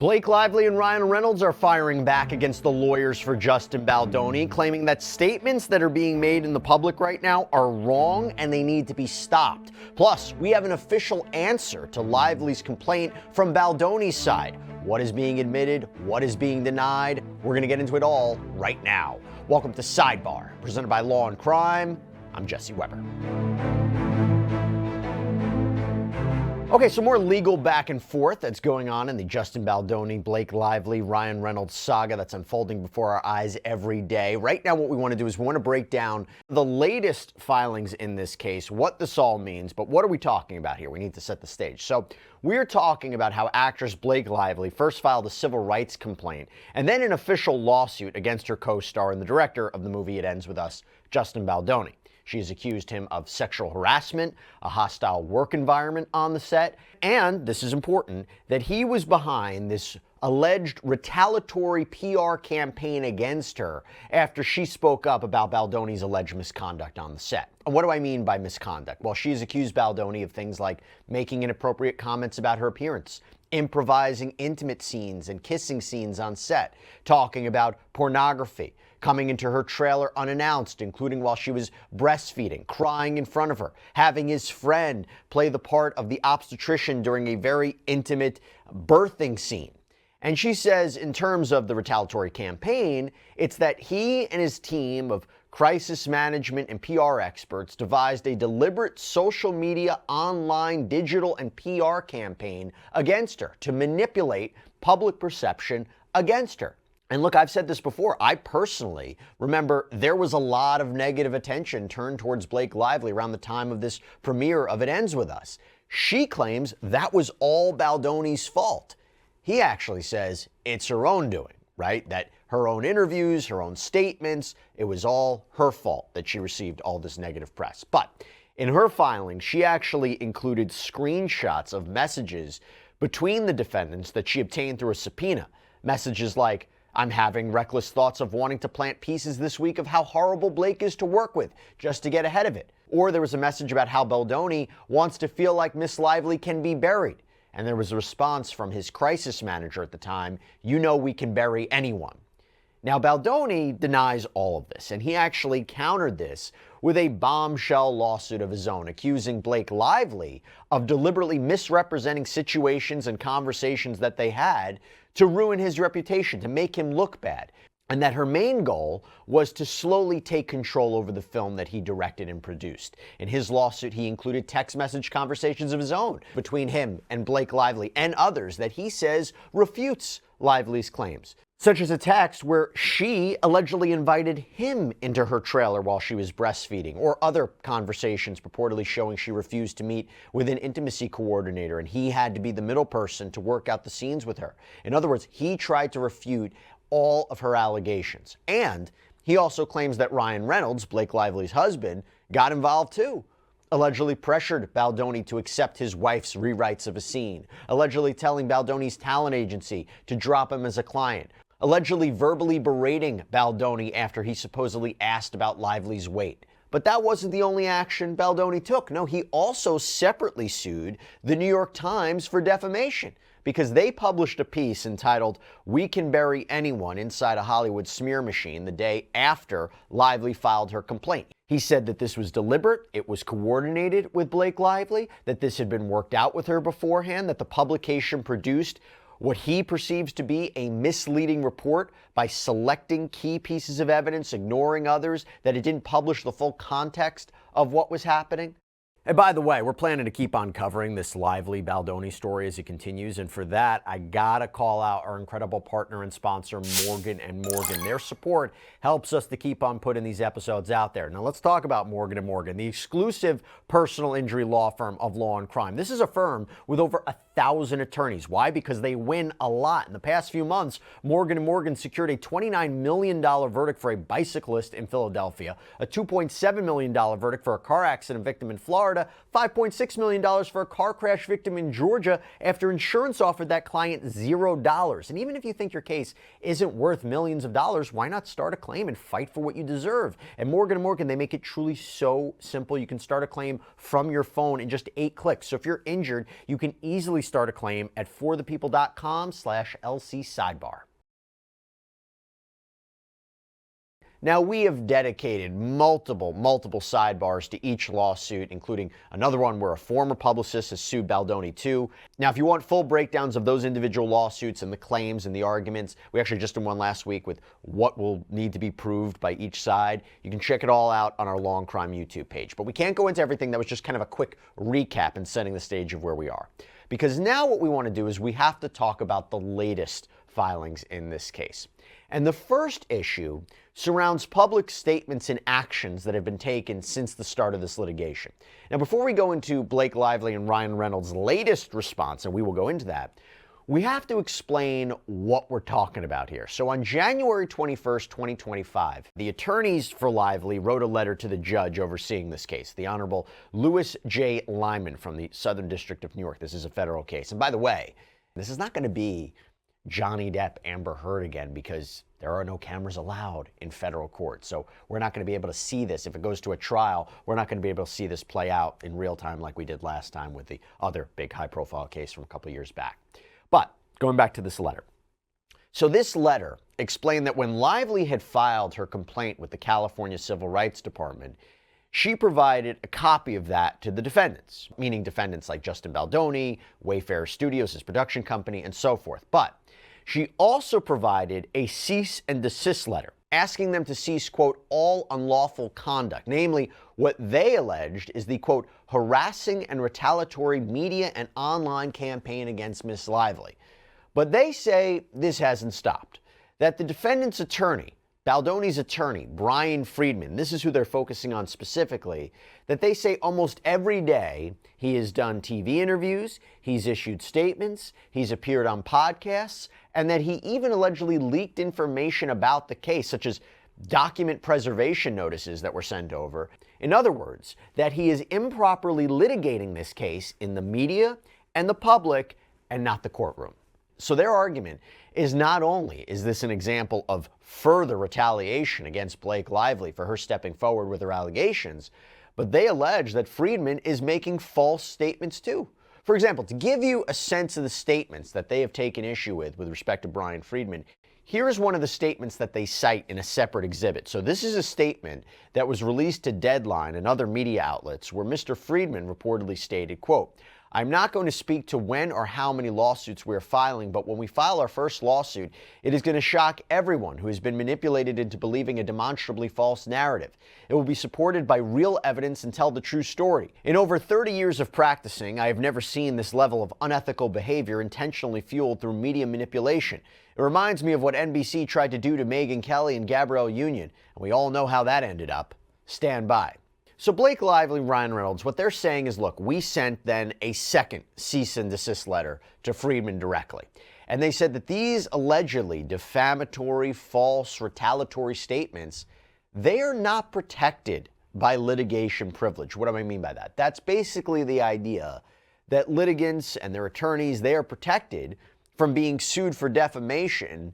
Blake Lively and Ryan Reynolds are firing back against the lawyers for Justin Baldoni, claiming that statements that are being made in the public right now are wrong and they need to be stopped. Plus, we have an official answer to Lively's complaint from Baldoni's side. What is being admitted? What is being denied? We're going to get into it all right now. Welcome to Sidebar, presented by Law&Crime. I'm Jesse Weber. Okay, so more legal back and forth that's going on in the Justin Baldoni, Blake Lively, Ryan Reynolds saga that's unfolding before our eyes every day. Right now, what we want to do is we want to break down the latest filings in this case, what this all means, but what are we talking about here? We need to set the stage. So we're talking about how actress Blake Lively first filed a civil rights complaint and then an official lawsuit against her co-star and the director of the movie It Ends With Us, Justin Baldoni. She has accused him of sexual harassment, a hostile work environment on the set, and, this is important, that he was behind this alleged retaliatory PR campaign against her after she spoke up about Baldoni's alleged misconduct on the set. And what do I mean by misconduct? Well, she's accused Baldoni of things like making inappropriate comments about her appearance, improvising intimate scenes and kissing scenes on set, talking about pornography, coming into her trailer unannounced, including while she was breastfeeding, crying in front of her, having his friend play the part of the obstetrician during a very intimate birthing scene. And she says, in terms of the retaliatory campaign, it's that he and his team of crisis management and PR experts devised a deliberate social media, online, digital, and PR campaign against her to manipulate public perception against her. And look, I've said this before, I personally remember there was a lot of negative attention turned towards Blake Lively around the time of this premiere of It Ends With Us. She claims that was all Baldoni's fault. He actually says it's her own doing, right? That her own interviews, her own statements, it was all her fault that she received all this negative press. But in her filing, she actually included screenshots of messages between the defendants that she obtained through a subpoena. Messages like, "I'm having reckless thoughts of wanting to plant pieces this week of how horrible Blake is to work with, just to get ahead of it." Or there was a message about how Baldoni wants to feel like Miss Lively can be buried. And there was a response from his crisis manager at the time, "You know we can bury anyone." Now, Baldoni denies all of this, and he actually countered this with a bombshell lawsuit of his own, accusing Blake Lively of deliberately misrepresenting situations and conversations that they had to ruin his reputation, to make him look bad, and that her main goal was to slowly take control over the film that he directed and produced. In his lawsuit, he included text message conversations of his own between him and Blake Lively and others that he says refutes Lively's claims, such as a text where she allegedly invited him into her trailer while she was breastfeeding, or other conversations purportedly showing she refused to meet with an intimacy coordinator and he had to be the middle person to work out the scenes with her. In other words, he tried to refute all of her allegations. And he also claims that Ryan Reynolds, Blake Lively's husband, got involved too. Allegedly pressured Baldoni to accept his wife's rewrites of a scene, allegedly telling Baldoni's talent agency to drop him as a client, allegedly verbally berating Baldoni after he supposedly asked about Lively's weight. But that wasn't the only action Baldoni took. No, he also separately sued the New York Times for defamation because they published a piece entitled "We Can Bury Anyone Inside a Hollywood Smear Machine" the day after Lively filed her complaint. He said that this was deliberate, it was coordinated with Blake Lively, that this had been worked out with her beforehand, that the publication produced what he perceives to be a misleading report by selecting key pieces of evidence, ignoring others, that it didn't publish the full context of what was happening. And by the way, we're planning to keep on covering this Lively Baldoni story as it continues, and for that, I gotta call out our incredible partner and sponsor, Morgan & Morgan. Their support helps us to keep on putting these episodes out there. Now let's talk about Morgan & Morgan, the exclusive personal injury law firm of Law&Crime. This is a firm with over 1,000 attorneys. Why? Because they win a lot. In the past few months, Morgan & Morgan secured a $29 million verdict for a bicyclist in Philadelphia, a $2.7 million verdict for a car accident victim in Florida, Florida, $5.6 million for a car crash victim in Georgia after insurance offered that client $0. And even if you think your case isn't worth millions of dollars, why not start a claim and fight for what you deserve? At Morgan & Morgan, they make it truly so simple. You can start a claim from your phone in just 8 clicks. So if you're injured, you can easily start a claim at forthepeople.com/LC Sidebar. Now, we have dedicated multiple sidebars to each lawsuit, including another one where a former publicist has sued Baldoni too. Now, if you want full breakdowns of those individual lawsuits and the claims and the arguments, we actually just did one last week with what will need to be proved by each side. You can check it all out on our Law&Crime YouTube page. But we can't go into everything. That was just kind of a quick recap and setting the stage of where we are. Because now what we want to do is we have to talk about the latest filings in this case. And the first issue surrounds public statements and actions that have been taken since the start of this litigation. Now, before we go into Blake Lively and Ryan Reynolds' latest response, and we will go into that, we have to explain what we're talking about here. So on January 21st, 2025, the attorneys for Lively wrote a letter to the judge overseeing this case, the Honorable Louis J. Lyman from the Southern District of New York. This is a federal case. And by the way, this is not going to be Johnny Depp, Amber Heard again, because there are no cameras allowed in federal court. So we're not going to be able to see this. If it goes to a trial, we're not going to be able to see this play out in real time like we did last time with the other big high-profile case from a couple of years back. But going back to this letter. So this letter explained that when Lively had filed her complaint with the California Civil Rights Department, she provided a copy of that to the defendants, meaning defendants like Justin Baldoni, Wayfarer Studios, his production company, and so forth. But she also provided a cease and desist letter asking them to cease, quote, all unlawful conduct, namely what they alleged is the, quote, harassing and retaliatory media and online campaign against Miss Lively. But they say this hasn't stopped, that the defendant's attorney, Baldoni's attorney, Bryan Freedman, this is who they're focusing on specifically, that they say almost every day he has done TV interviews, he's issued statements, he's appeared on podcasts, and that he even allegedly leaked information about the case, such as document preservation notices that were sent over. In other words, that he is improperly litigating this case in the media and the public and not the courtroom. So their argument is not only is this an example of further retaliation against Blake Lively for her stepping forward with her allegations, but they allege that Freedman is making false statements too. For example, to give you a sense of the statements that they have taken issue with respect to Bryan Freedman, here is one of the statements that they cite in a separate exhibit. So this is a statement that was released to Deadline and other media outlets where Mr. Freedman reportedly stated, quote, I'm not going to speak to when or how many lawsuits we're filing, but when we file our first lawsuit, it is going to shock everyone who has been manipulated into believing a demonstrably false narrative. It will be supported by real evidence and tell the true story. In over 30 years of practicing, I have never seen this level of unethical behavior intentionally fueled through media manipulation. It reminds me of what NBC tried to do to Megyn Kelly and Gabrielle Union, and we all know how that ended up. Stand by. So Blake Lively, Ryan Reynolds, what they're saying is, look, we sent then a second cease and desist letter to Freedman directly. And they said that these allegedly defamatory, false, retaliatory statements, they are not protected by litigation privilege. What do I mean by that? That's basically the idea that litigants and their attorneys, they are protected from being sued for defamation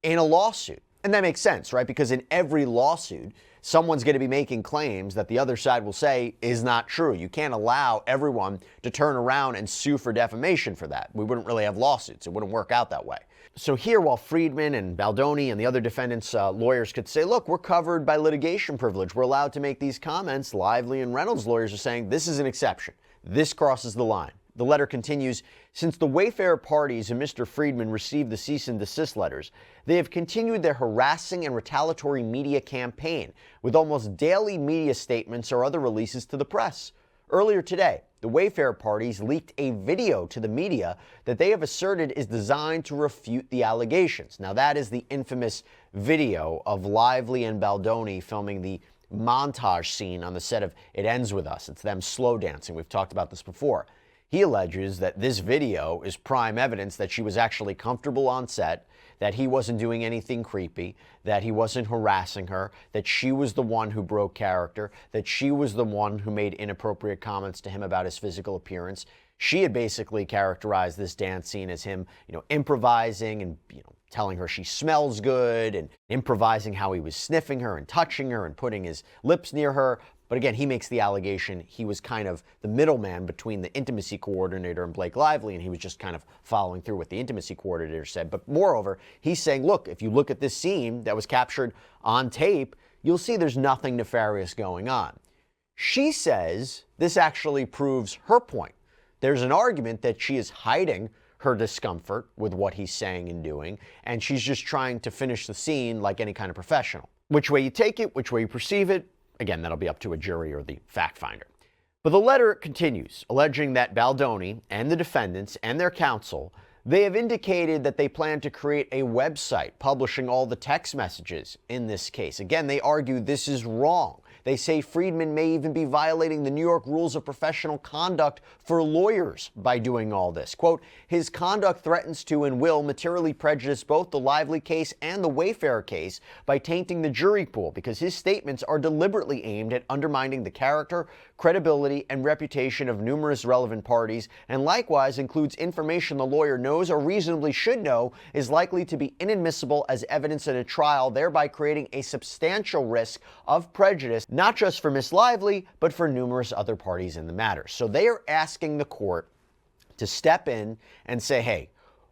in a lawsuit. And that makes sense, right? Because in every lawsuit, someone's going to be making claims that the other side will say is not true. You can't allow everyone to turn around and sue for defamation for that. We wouldn't really have lawsuits. It wouldn't work out that way. So here, while Freedman and Baldoni and the other defendants' lawyers could say, look, we're covered by litigation privilege, we're allowed to make these comments, Lively and Reynolds' lawyers are saying this is an exception. This crosses the line. The letter continues, since the Wayfarer parties and Mr. Freedman received the cease and desist letters, they have continued their harassing and retaliatory media campaign with almost daily media statements or other releases to the press. Earlier today, the Wayfarer parties leaked a video to the media that they have asserted is designed to refute the allegations. Now, that is the infamous video of Lively and Baldoni filming the montage scene on the set of It Ends With Us. It's them slow dancing. We've talked about this before. He alleges that this video is prime evidence that she was actually comfortable on set, that he wasn't doing anything creepy, that he wasn't harassing her, that she was the one who broke character, that she was the one who made inappropriate comments to him about his physical appearance. She had basically characterized this dance scene as him, improvising and, telling her she smells good and improvising how he was sniffing her and touching her and putting his lips near her. But again, he makes the allegation he was kind of the middleman between the intimacy coordinator and Blake Lively, and he was just kind of following through what the intimacy coordinator said. But moreover, he's saying, look, if you look at this scene that was captured on tape, you'll see there's nothing nefarious going on. She says this actually proves her point. There's an argument that she is hiding her discomfort with what he's saying and doing, and she's just trying to finish the scene like any kind of professional. Which way you take it, which way you perceive it, again, that'll be up to a jury or the fact finder. But the letter continues, alleging that Baldoni and the defendants and their counsel, they have indicated that they plan to create a website publishing all the text messages in this case. Again, they argue this is wrong. They say Freedman may even be violating the New York rules of professional conduct for lawyers by doing all this. Quote, his conduct threatens to and will materially prejudice both the Lively case and the Wayfarer case by tainting the jury pool because his statements are deliberately aimed at undermining the character, credibility, and reputation of numerous relevant parties, and likewise includes information the lawyer knows or reasonably should know is likely to be inadmissible as evidence in a trial, thereby creating a substantial risk of prejudice, not just for Miss Lively, but for numerous other parties in the matter. So they are asking the court to step in and say, hey,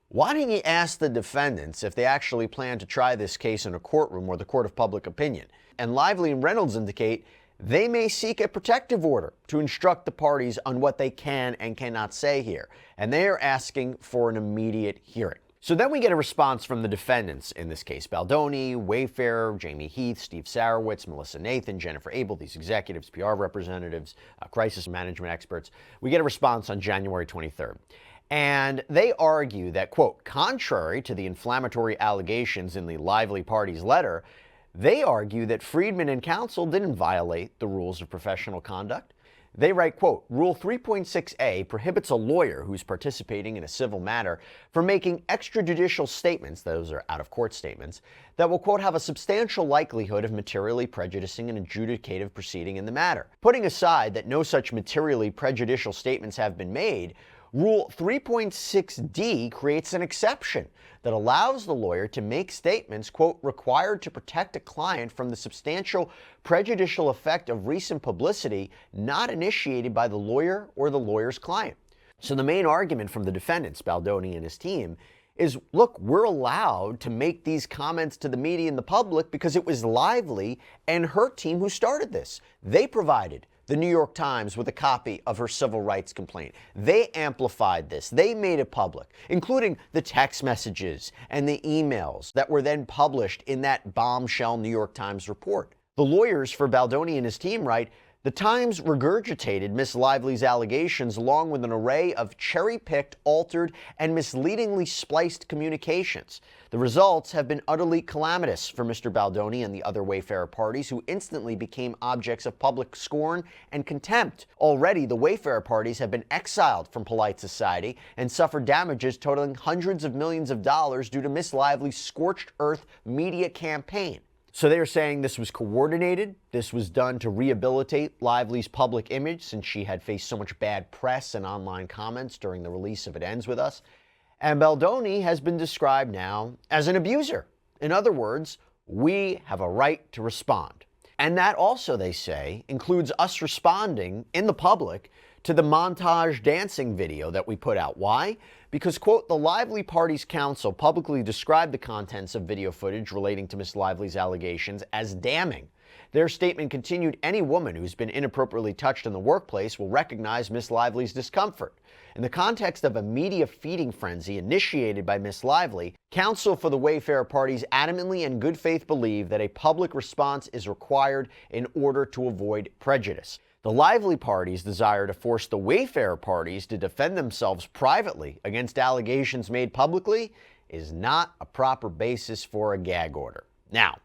why didn't you ask the defendants if they actually plan to try this case in a courtroom or the court of public opinion? And Lively and Reynolds indicate they may seek a protective order to instruct the parties on what they can and cannot say here. And they are asking for an immediate hearing. So then we get a response from the defendants in this case: Baldoni, Wayfarer, Jamie Heath, Steve Sarowitz, Melissa Nathan, Jennifer Abel, these executives, PR representatives, crisis management experts. We get a response on January 23rd. And they argue that, quote, contrary to the inflammatory allegations in the Lively party's letter, they argue that Freedman and counsel didn't violate the rules of professional conduct. They write, quote, Rule 3.6a prohibits a lawyer who's participating in a civil matter from making extrajudicial statements, those are out-of-court statements, that will, quote, have a substantial likelihood of materially prejudicing an adjudicative proceeding in the matter. Putting aside that no such materially prejudicial statements have been made, Rule 3.6d creates an exception that allows the lawyer to make statements, quote, required to protect a client from the substantial prejudicial effect of recent publicity not initiated by the lawyer or the lawyer's client. So the main argument from the defendants, Baldoni and his team, is, look, we're allowed to make these comments to the media and the public because it was Lively and her team who started this. They provided the New York Times with a copy of her civil rights complaint. They amplified this. They made it public, including the text messages and the emails that were then published in that bombshell New York Times report. The lawyers for Baldoni and his team write, the Times regurgitated Miss Lively's allegations along with an array of cherry-picked, altered, and misleadingly spliced communications. The results have been utterly calamitous for Mr. Baldoni and the other Wayfarer parties, who instantly became objects of public scorn and contempt. Already, the Wayfarer parties have been exiled from polite society and suffered damages totaling hundreds of millions of dollars due to Miss Lively's scorched earth media campaign. So they are saying this was coordinated, this was done to rehabilitate Lively's public image since she had faced so much bad press and online comments during the release of It Ends With Us. And Baldoni has been described now as an abuser. In other words, we have a right to respond. And that also, they say, includes us responding in the public to the montage dancing video that we put out. Why? Because, quote, the Lively party's counsel publicly described the contents of video footage relating to Miss Lively's allegations as damning. Their statement continued, any woman who's been inappropriately touched in the workplace will recognize Miss Lively's discomfort. In the context of a media feeding frenzy initiated by Miss Lively, counsel for the Wayfarer parties adamantly and good faith believe that a public response is required in order to avoid prejudice. The Lively parties desire to force the Wayfarer parties to defend themselves privately against allegations made publicly is not a proper basis for a gag order. Now,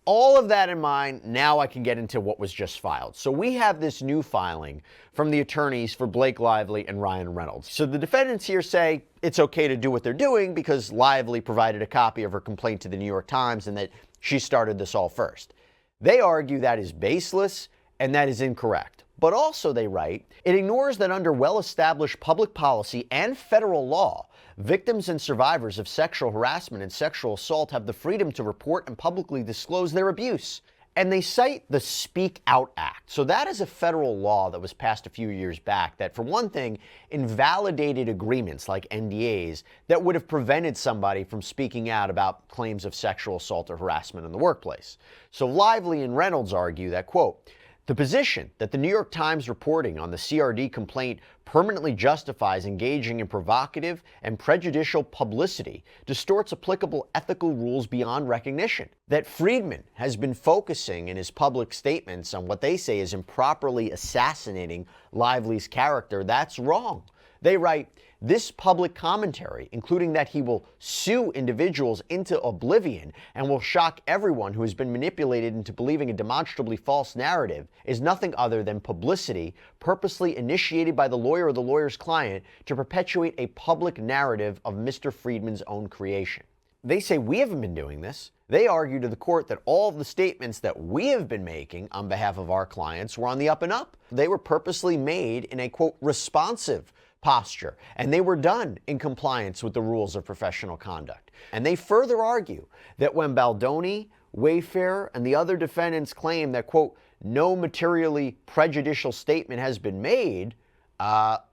all of that in mind, now I can get into what was just filed. So we have this new filing from the attorneys for Blake Lively and Ryan Reynolds. So the defendants here say it's okay to do what they're doing because Lively provided a copy of her complaint to the New York Times and that she started this all first. They argue that is baseless and that is incorrect. But also, they write, it ignores that under well-established public policy and federal law, victims and survivors of sexual harassment and sexual assault have the freedom to report and publicly disclose their abuse. And they cite the Speak Out Act. So that is a federal law that was passed a few years back that, for one thing, invalidated agreements like NDAs that would have prevented somebody from speaking out about claims of sexual assault or harassment in the workplace. So Lively and Reynolds argue that, quote, the position that the New York Times reporting on the CRD complaint permanently justifies engaging in provocative and prejudicial publicity distorts applicable ethical rules beyond recognition. That Freedman has been focusing in his public statements on what they say is improperly assassinating Lively's character, that's wrong. They write, this public commentary, including that he will sue individuals into oblivion and will shock everyone who has been manipulated into believing a demonstrably false narrative, is nothing other than publicity purposely initiated by the lawyer or the lawyer's client to perpetuate a public narrative of Mr. Freedman's own creation. They say we haven't been doing this. They argue to the court that all of the statements that we have been making on behalf of our clients were on the up and up. They were purposely made in a, quote, responsive posture, and they were done in compliance with the rules of professional conduct. And they further argue that when Baldoni, Wayfair, and the other defendants claim that, quote, no materially prejudicial statement has been made,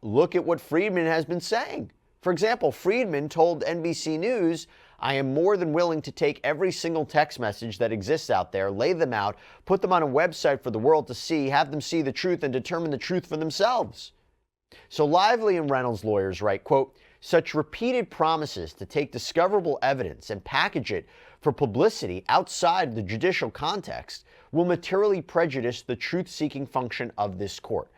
look at what Freedman has been saying. For example, Freedman told NBC News, I am more than willing to take every single text message that exists out there, lay them out, put them on a website for the world to see, have them see the truth and determine the truth for themselves. So Lively and Reynolds lawyers write, quote, such repeated promises to take discoverable evidence and package it for publicity outside the judicial context will materially prejudice the truth-seeking function of this court.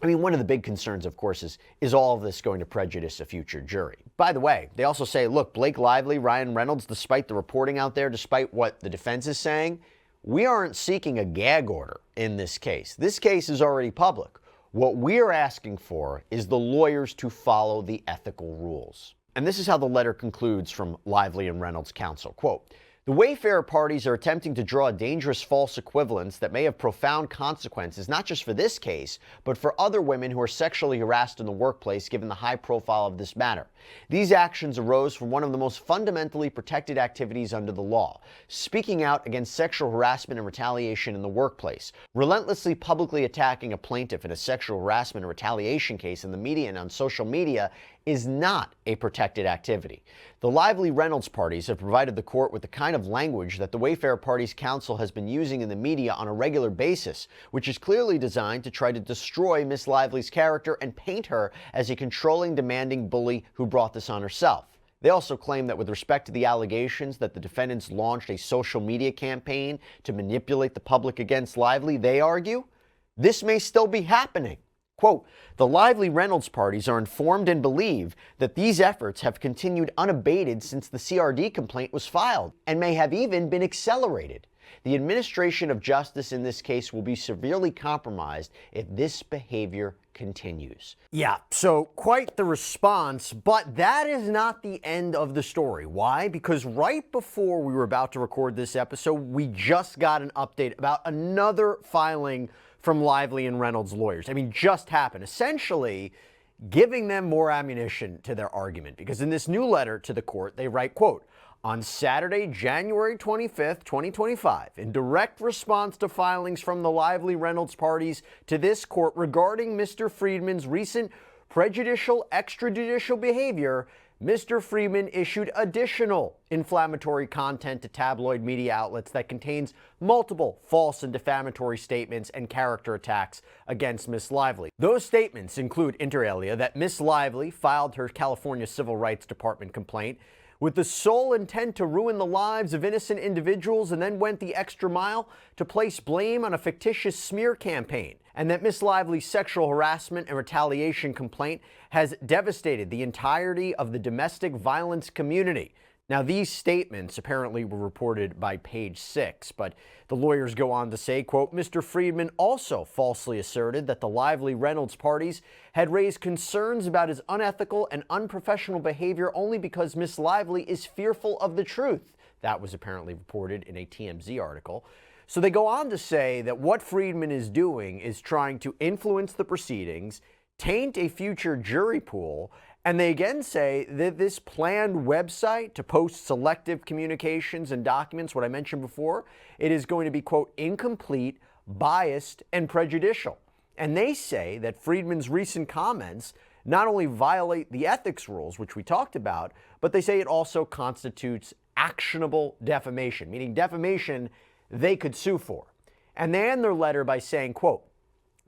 I mean, one of the big concerns, of course, is all of this going to prejudice a future jury? By the way, they also say, look, Blake Lively, Ryan Reynolds, despite the reporting out there, despite what the defense is saying, we aren't seeking a gag order in this case. This case is already public. What we're asking for is the lawyers to follow the ethical rules. And this is how the letter concludes from Lively and Reynolds' counsel. Quote, the Wayfair parties are attempting to draw a dangerous false equivalence that may have profound consequences, not just for this case, but for other women who are sexually harassed in the workplace, given the high profile of this matter. These actions arose from one of the most fundamentally protected activities under the law, speaking out against sexual harassment and retaliation in the workplace. Relentlessly publicly attacking a plaintiff in a sexual harassment or retaliation case in the media and on social media is not a protected activity. The Lively Reynolds parties have provided the court with the kind of language that the Wayfair parties' counsel has been using in the media on a regular basis, which is clearly designed to try to destroy Miss Lively's character and paint her as a controlling, demanding bully who brought this on herself. They also claim that with respect to the allegations that the defendants launched a social media campaign to manipulate the public against Lively, they argue this may still be happening. Quote, the Lively Reynolds parties are informed and believe that these efforts have continued unabated since the CRD complaint was filed and may have even been accelerated. The administration of justice in this case will be severely compromised if this behavior continues. Yeah, so quite the response, but that is not the end of the story. Why? Because right before we were about to record this episode, we just got an update about another filing from Lively and Reynolds lawyers. I mean, just happened. Essentially, giving them more ammunition to their argument. Because in this new letter to the court, they write, quote, on Saturday, January 25th, 2025, in direct response to filings from the Lively Reynolds parties to this court regarding Mr. Freedman's recent prejudicial extrajudicial behavior, Mr. Freedman issued additional inflammatory content to tabloid media outlets that contains multiple false and defamatory statements and character attacks against Miss Lively. Those statements include, inter alia, that Miss Lively filed her California Civil Rights Department complaint with the sole intent to ruin the lives of innocent individuals and then went the extra mile to place blame on a fictitious smear campaign, and that Miss Lively's sexual harassment and retaliation complaint has devastated the entirety of the domestic violence community. Now, these statements apparently were reported by Page Six, but the lawyers go on to say, quote, Mr. Freedman also falsely asserted that the Lively Reynolds parties had raised concerns about his unethical and unprofessional behavior only because Miss Lively is fearful of the truth. That was apparently reported in a TMZ article. So they go on to say that what Freedman is doing is trying to influence the proceedings, taint a future jury pool, and they again say that this planned website to post selective communications and documents, what I mentioned before, it is going to be, quote, incomplete, biased, and prejudicial. And they say that Freedman's recent comments not only violate the ethics rules, which we talked about, but they say it also constitutes actionable defamation, meaning defamation they could sue for. And they end their letter by saying, quote,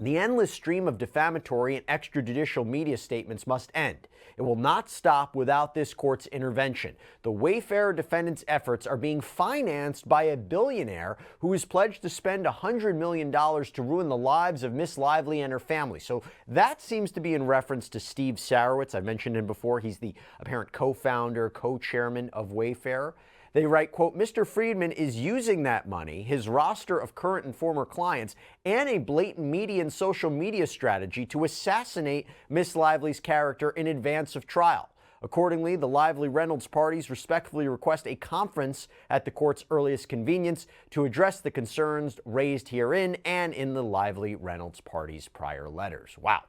the endless stream of defamatory and extrajudicial media statements must end. It will not stop without this court's intervention. The Wayfarer defendants' efforts are being financed by a billionaire who has pledged to spend $100 million to ruin the lives of Miss Lively and her family. So that seems to be in reference to Steve Sarowitz. I mentioned him before. He's the apparent co-founder, co-chairman of Wayfarer. They write, quote, Mr. Freedman is using that money, his roster of current and former clients, and a blatant media and social media strategy to assassinate Miss Lively's character in advance of trial. Accordingly, the Lively Reynolds parties respectfully request a conference at the court's earliest convenience to address the concerns raised herein and in the Lively Reynolds parties' prior letters. Wow.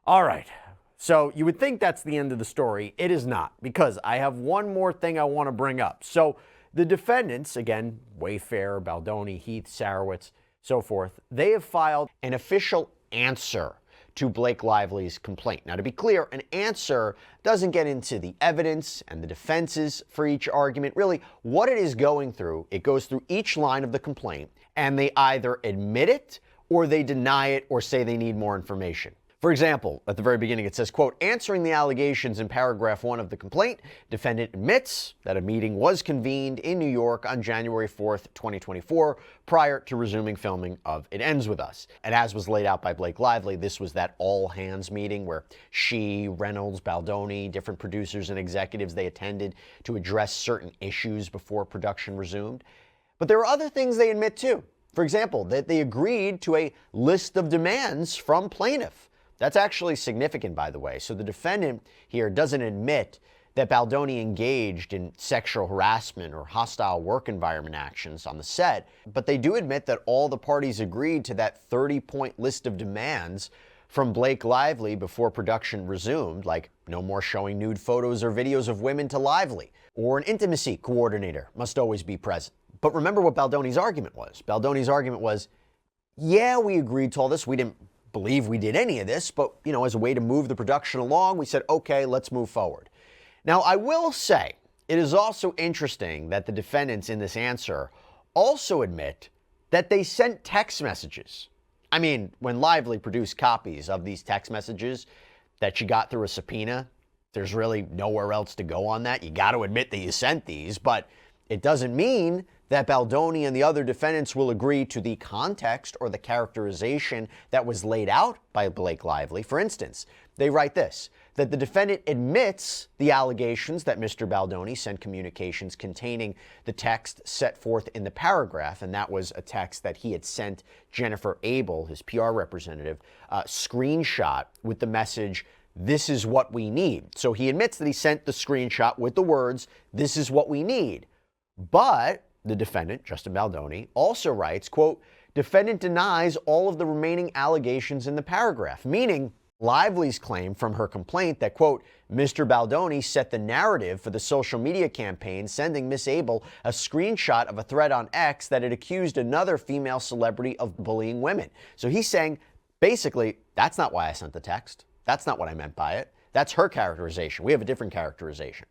All right. So you would think that's the end of the story. It is not, because I have one more thing I want to bring up. So the defendants, again, Wayfarer, Baldoni, Heath, Sarowitz, so forth, they have filed an official answer to Blake Lively's complaint. Now, to be clear, an answer doesn't get into the evidence and the defenses for each argument. Really, what it is going through, it goes through each line of the complaint, and they either admit it or they deny it or say they need more information. For example, at the very beginning it says, quote, answering the allegations in paragraph 1 of the complaint, defendant admits that a meeting was convened in New York on January 4th, 2024, prior to resuming filming of It Ends With Us. And as was laid out by Blake Lively, this was that all-hands meeting where she, Reynolds, Baldoni, different producers and executives, they attended to address certain issues before production resumed. But there are other things they admit too. For example, that they agreed to a list of demands from plaintiff. That's actually significant, by the way. So the defendant here doesn't admit that Baldoni engaged in sexual harassment or hostile work environment actions on the set, but they do admit that all the parties agreed to that 30-point list of demands from Blake Lively before production resumed, like no more showing nude photos or videos of women to Lively, or an intimacy coordinator must always be present. But remember what Baldoni's argument was. Baldoni's argument was, yeah, we agreed to all this. We didn't believe we did any of this, but, as a way to move the production along, we said, okay, let's move forward. Now, I will say, it is also interesting that the defendants in this answer also admit that they sent text messages. I mean, when Lively produced copies of these text messages that she got through a subpoena, there's really nowhere else to go on that. You got to admit that you sent these, but it doesn't mean that Baldoni and the other defendants will agree to the context or the characterization that was laid out by Blake Lively. For instance, they write this, that the defendant admits the allegations that Mr. Baldoni sent communications containing the text set forth in the paragraph, and that was a text that he had sent Jennifer Abel, his PR representative, a screenshot with the message, this is what we need. So he admits that he sent the screenshot with the words, this is what we need. But the defendant, Justin Baldoni, also writes, quote, defendant denies all of the remaining allegations in the paragraph, meaning Lively's claim from her complaint that, quote, Mr. Baldoni set the narrative for the social media campaign, sending Miss Abel a screenshot of a thread on X that had accused another female celebrity of bullying women. So he's saying, basically, that's not why I sent the text. That's not what I meant by it. That's her characterization. We have a different characterization.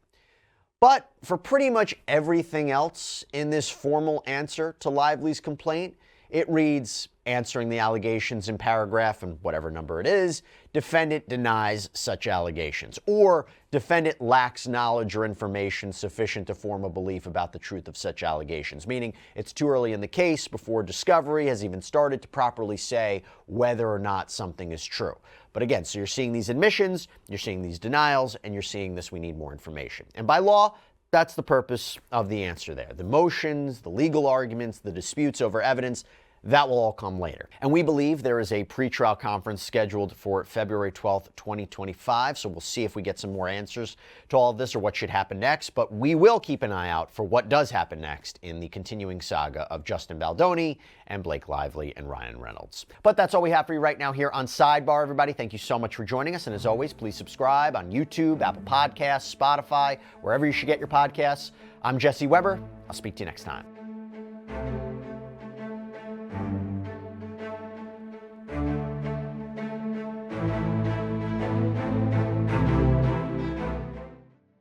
But for pretty much everything else in this formal answer to Lively's complaint, it reads, answering the allegations in paragraph and whatever number it is, defendant denies such allegations, or defendant lacks knowledge or information sufficient to form a belief about the truth of such allegations, meaning it's too early in the case before discovery has even started to properly say whether or not something is true. But again, so you're seeing these admissions, you're seeing these denials, and you're seeing this, we need more information. And by law, That's the purpose of the answer there. The motions, the legal arguments, the disputes over evidence, that will all come later. And we believe there is a pretrial conference scheduled for February 12th, 2025. So we'll see if we get some more answers to all of this or what should happen next. But we will keep an eye out for what does happen next in the continuing saga of Justin Baldoni and Blake Lively and Ryan Reynolds. But that's all we have for you right now here on Sidebar, everybody. Thank you so much for joining us. And as always, please subscribe on YouTube, Apple Podcasts, Spotify, wherever you should get your podcasts. I'm Jesse Weber. I'll speak to you next time.